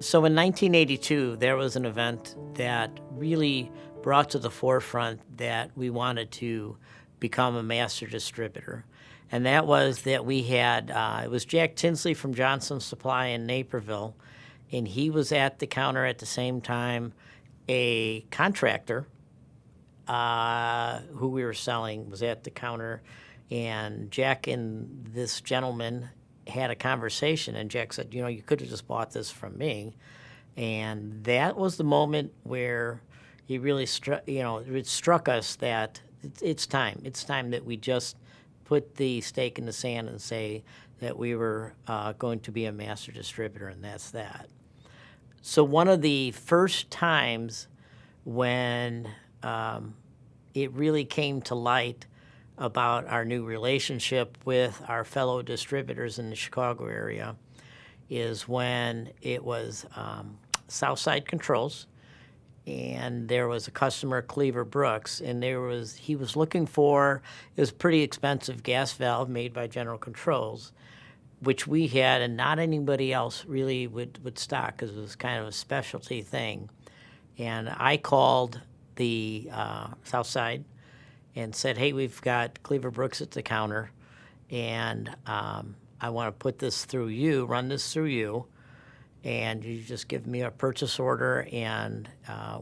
So in 1982, there was an event that really brought to the forefront that we wanted to become a master distributor. And that was that we had, it was Jack Tinsley from Johnson Supply in Naperville, and he was at the counter at the same time. A contractor who we were selling was at the counter, and Jack and this gentleman had a conversation, and Jack said, you could have just bought this from me. And that was the moment where he really it struck us that it's time. It's time that we just put the stake in the sand and say that we were going to be a master distributor, and that's that. So one of the first times when it really came to light about our new relationship with our fellow distributors in the Chicago area is when it was Southside Controls, and there was a customer, Cleaver Brooks, and he was looking for, it was a pretty expensive gas valve made by General Controls, which we had, and not anybody else really would stock because it was kind of a specialty thing. And I called the Southside and said, hey, we've got Cleaver Brooks at the counter, and I want to put this through you, run this through you, and you just give me a purchase order, and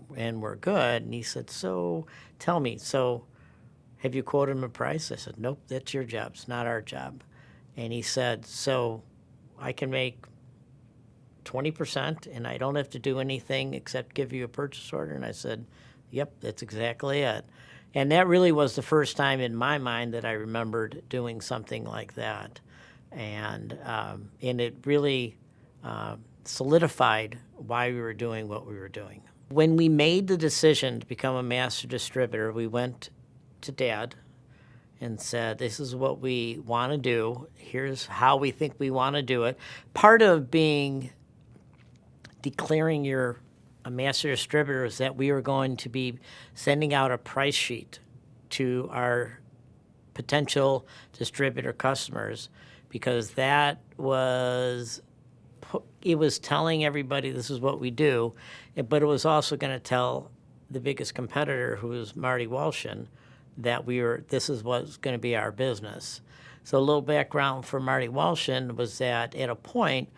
we're good. And he said, so tell me, so have you quoted him a price? I said, nope, that's your job. It's not our job. And he said, so I can make 20% and I don't have to do anything except give you a purchase order? And I said, yep, that's exactly it. And that really was the first time in my mind that I remembered doing something like that. And it really solidified why we were doing what we were doing. When we made the decision to become a master distributor, we went to Dad and said, this is what we want to do. Here's how we think we want to do it. Part of declaring you're a master distributor is that we were going to be sending out a price sheet to our potential distributor customers, because it was telling everybody this is what we do, but it was also going to tell the biggest competitor, who was Marty Walshin, that this is what's going to be our business. So a little background for Marty Walshin was that at a point,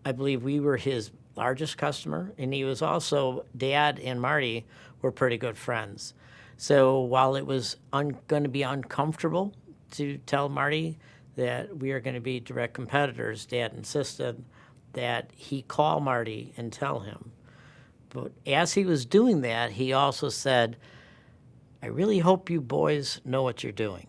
I believe we were his largest customer, and he was also, Dad and Marty were pretty good friends. So while it was going to be uncomfortable to tell Marty that we are going to be direct competitors, Dad insisted that he call Marty and tell him. But as he was doing that, he also said, I really hope you boys know what you're doing.